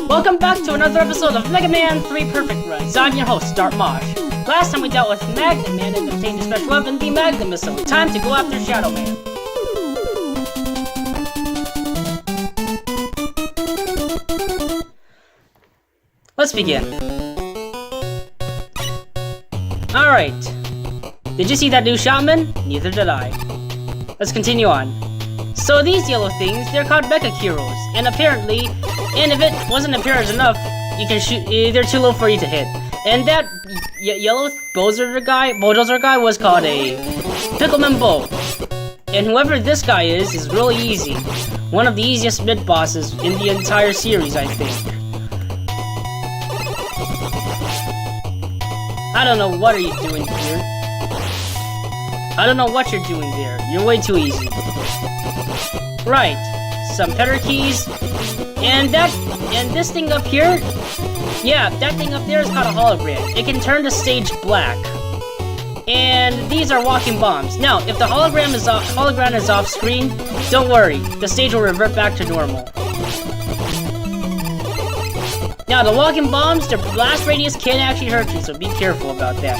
Welcome back to another episode of Mega Man 3 Perfect Runs. I'm your host, Dart Mosh. Last time we dealt with Magnet Man and obtained a special weapon, the Magnet Missile. Time to go after Shadow Man. Let's begin. Alright. Did you see that new Shaman? Neither did I. Let's continue on. So these yellow things, they're called Mecha Heroes, and apparently, if it wasn't apparent enough, you can shoot, they're too low for you to hit. And that yellow bulldozer guy was called a Pickleman Bow. And whoever this guy is really easy. One of the easiest mid-bosses in the entire series, I think. I don't know what are you doing here. I don't know what you're doing there. You're way too easy. Right. Some Petter keys. And this thing up here? Yeah, that thing up there is called a hologram. It can turn the stage black. And these are walking bombs. Now, if the hologram is off screen, don't worry. The stage will revert back to normal. Now, the walking bombs, their blast radius can actually hurt you, so be careful about that.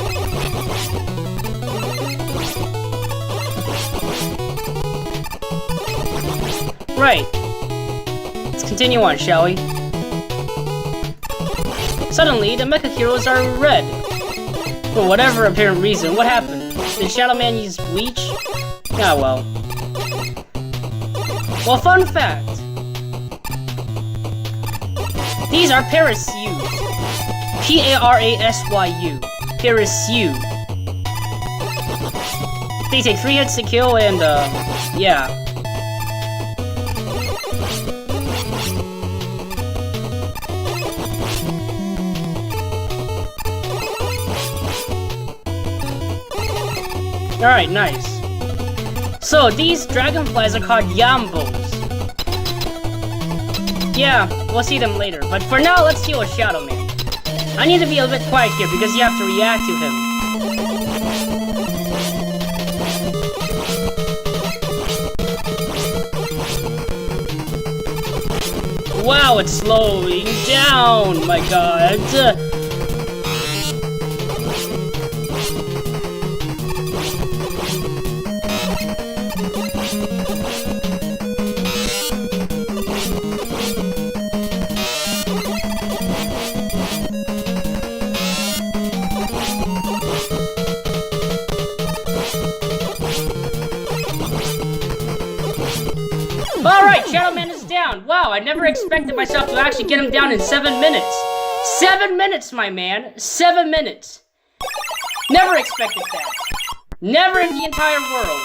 Right. Let's continue on, shall we? Suddenly, the Mecha Heroes are red. For whatever apparent reason, what happened? Did Shadow Man use bleach? Ah, well. Well, fun fact. These are Parasyu. P-A-R-A-S-Y-U. Parasyu. They take 3 hits to kill and, yeah. Alright, nice. So, these dragonflies are called Yambos. Yeah, we'll see them later, but for now, let's deal with Shadow Man. I need to be a bit quiet here because you have to react to him. Wow, it's slowing down, my god. Alright, Shadow Man is down. Wow, I never expected myself to actually get him down in 7 minutes. 7 minutes, my man. 7 minutes. Never expected that. Never in the entire world.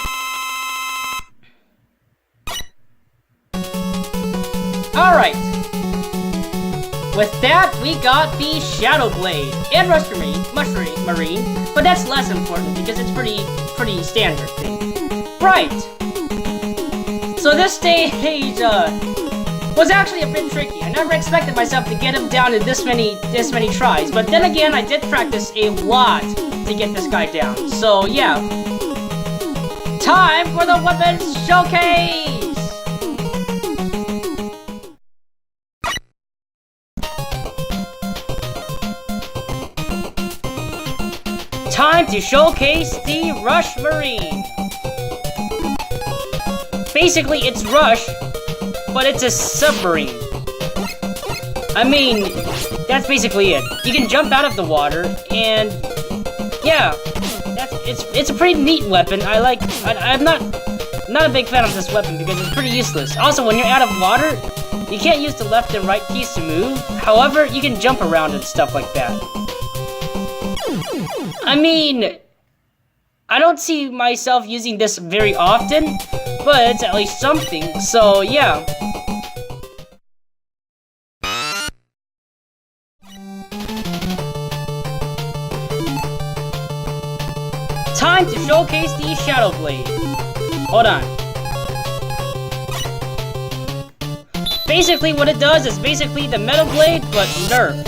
Alright. With that, we got the Shadow Blade and Rush Marine, but that's less important because it's pretty standard thing. Right. So this stage, was actually a bit tricky. I never expected myself to get him down in this many tries, but then again, I did practice a lot to get this guy down. So yeah. Time for the weapons showcase! Time to showcase the Rush Marine. Basically, it's Rush, but it's a submarine. I mean, that's basically it. You can jump out of the water, and yeah, it's a pretty neat weapon. I'm not a big fan of this weapon because it's pretty useless. Also, when you're out of water, you can't use the left and right keys to move. However, you can jump around and stuff like that. I mean, I don't see myself using this very often, but it's at least something, so yeah. Time to showcase the Shadow Blade. Hold on. Basically what it does is basically the Metal Blade, but nerfed.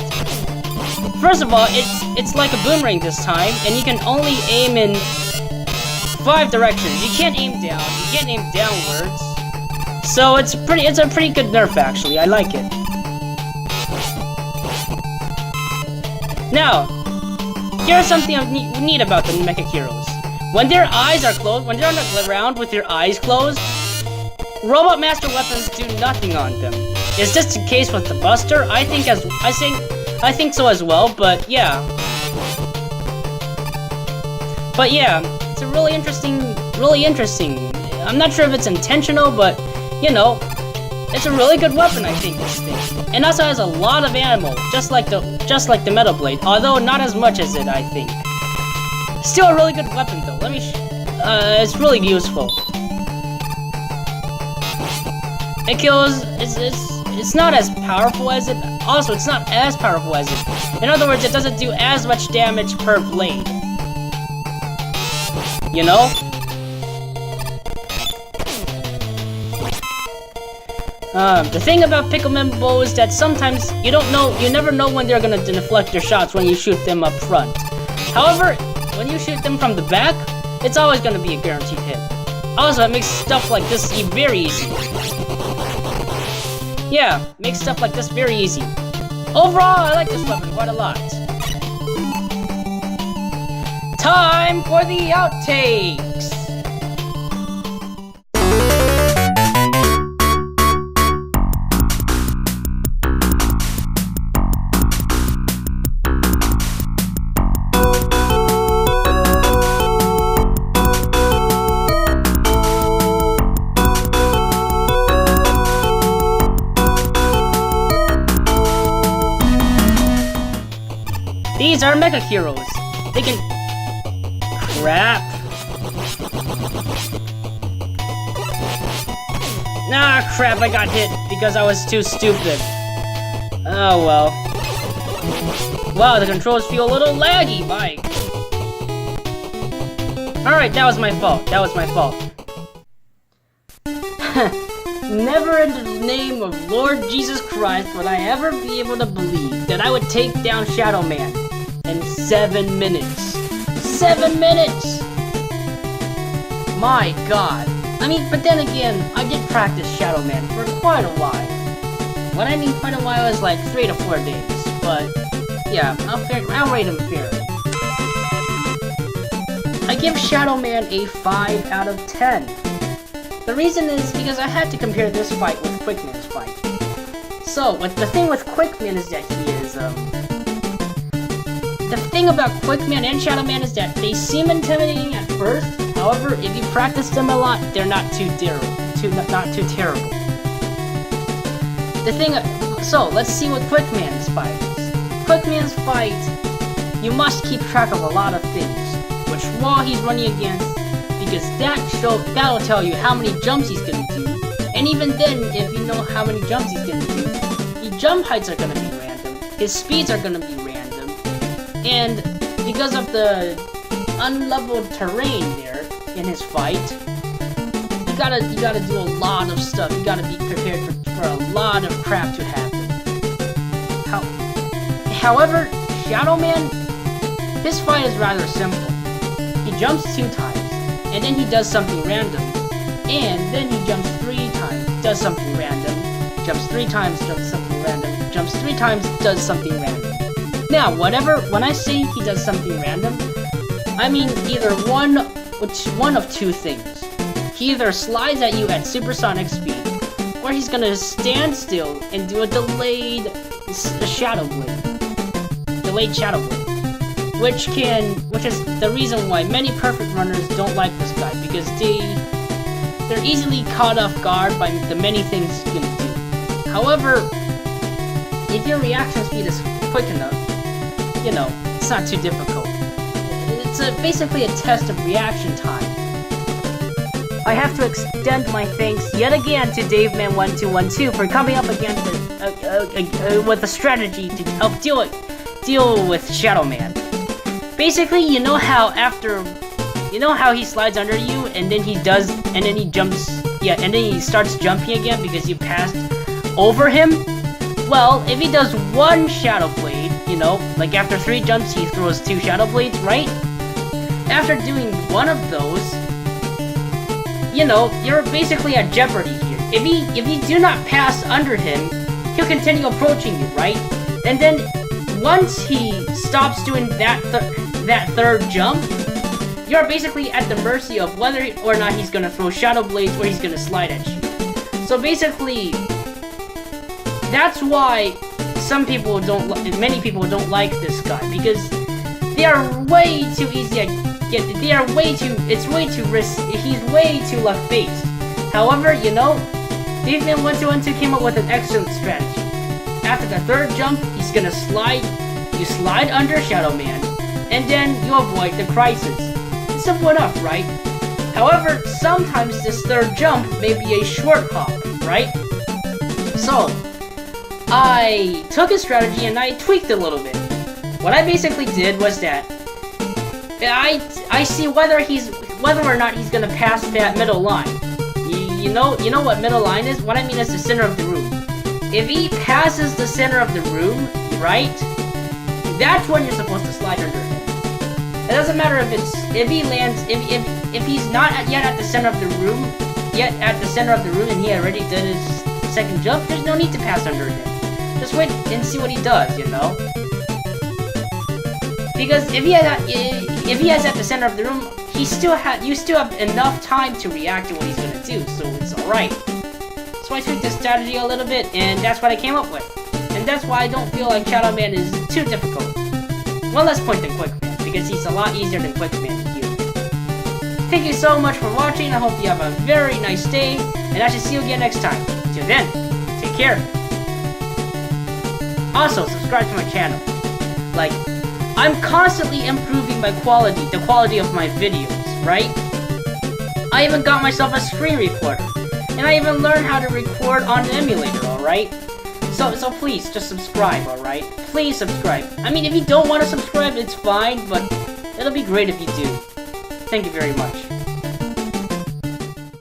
First of all, it's like a boomerang this time, and you can only aim in 5 directions. You can't aim down, you can't aim downwards, So it's a pretty good nerf actually. I like it. Now, here's something neat about the Mecha Heroes. When their eyes are closed, when they're on the ground with their eyes closed, Robot Master weapons do nothing on them. Is this the case with the Buster? I think so as well, but yeah. But yeah, it's a really interesting. I'm not sure if it's intentional, but you know, it's a really good weapon, I think, this thing. And also has a lot of ammo, just like the Metal Blade, although not as much as it, I think. Still a really good weapon though. It's really useful. It kills, it's not as powerful as it, also it's not as powerful as it. In other words, it doesn't do as much damage per blade. You know? The thing about Pickleman Bow is that sometimes you never know when they're gonna deflect your shots when you shoot them up front. However, when you shoot them from the back, it's always gonna be a guaranteed hit. Also, it makes stuff like this very easy. Yeah, makes stuff like this very easy. Overall, I like this weapon quite a lot. Time for the outtakes! These are Mecha Heroes. They can... Crap. Nah, crap, I got hit because I was too stupid. Oh well. Wow, the controls feel a little laggy, Mike. Alright, that was my fault. Never in the name of Lord Jesus Christ would I ever be able to believe that I would take down Shadow Man in 7 minutes. 7 minutes! My god. I mean, but then again, I did practice Shadow Man for quite a while. What I mean quite a while is like 3 to 4 days, but yeah, I'll rate him fairly. I give Shadow Man a 5 out of 10. The reason is because I had to compare this fight with Quickman's fight. So, the thing with Quickman is that he is, the thing about Quickman and Shadow Man is that they seem intimidating at first. However, if you practice them a lot, they're not too terrible. The thing, so let's see what Quickman's fight is. Quickman's fight, you must keep track of a lot of things, which wall he's running against, because that'll tell you how many jumps he's gonna do. And even then, if you know how many jumps he's gonna do, the jump heights are gonna be random, his speeds are gonna be random, and because of the unleveled terrain there in his fight, you gotta do a lot of stuff. You gotta be prepared for a lot of crap to happen. However, Shadow Man, his fight is rather simple. He jumps 2 times, and then he does something random, and then he jumps 3 times, does something random, jumps 3 times, does something random, jumps 3 times, does something random. Now, when I say he does something random, I mean either one of 2 things. He either slides at you at supersonic speed, or he's gonna stand still and do a delayed Shadow Blade. Delayed Shadow Blade. Which is the reason why many perfect runners don't like this guy, because they're easily caught off guard by the many things he's gonna do. However, if your reaction speed is quick enough, you know, it's not too difficult. It's basically a test of reaction time. I have to extend my thanks yet again to DaveMan1212 for coming up against with a strategy to help deal with Shadow Man. Basically, you know how he slides under you and then he jumps, and then he starts jumping again because you passed over him? Well, if he does 1 Shadow Blade, you know, like after 3 jumps he throws 2 Shadow Blades, right? After doing 1 of those, you know, you're basically at jeopardy here. if you do not pass under him, he'll continue approaching you, right? And then once he stops doing that third jump, you're basically at the mercy of whether or not he's gonna throw Shadow Blades or he's gonna slide at you. So basically, that's why many people don't like this guy, because they are way too easy at it's way too risky. He's way too luck-based. However, you know, Daveman 1212 came up with an excellent strategy. After the third jump, he's gonna slide. You slide under Shadow Man, and then you avoid the crisis. It's simple enough, right? However, sometimes this third jump may be a short hop, right? So, I took his strategy and I tweaked it a little bit. What I basically did was that I see whether or not he's gonna pass that middle line. You know what middle line is? What I mean is the center of the room. If he passes the center of the room, right? That's when you're supposed to slide under him. It doesn't matter if he's not yet at the center of the room, and he already did his second jump. There's no need to pass under him. Just wait and see what he does, you know. Because if he has at the center of the room, you still have enough time to react to what he's gonna do, so it's alright. So I tweaked this strategy a little bit, and that's what I came up with. And that's why I don't feel like Shadow Man is too difficult. One less point than Quick Man, because he's a lot easier than Quick Man to use. Thank you so much for watching. I hope you have a very nice day, and I shall see you again next time. Until then, take care. Also, subscribe to my channel. Like, I'm constantly improving the quality of my videos, right? I even got myself a screen recorder, and I even learned how to record on an emulator, alright? So please, just subscribe, alright? Please subscribe. I mean, if you don't want to subscribe, it's fine, but it'll be great if you do. Thank you very much.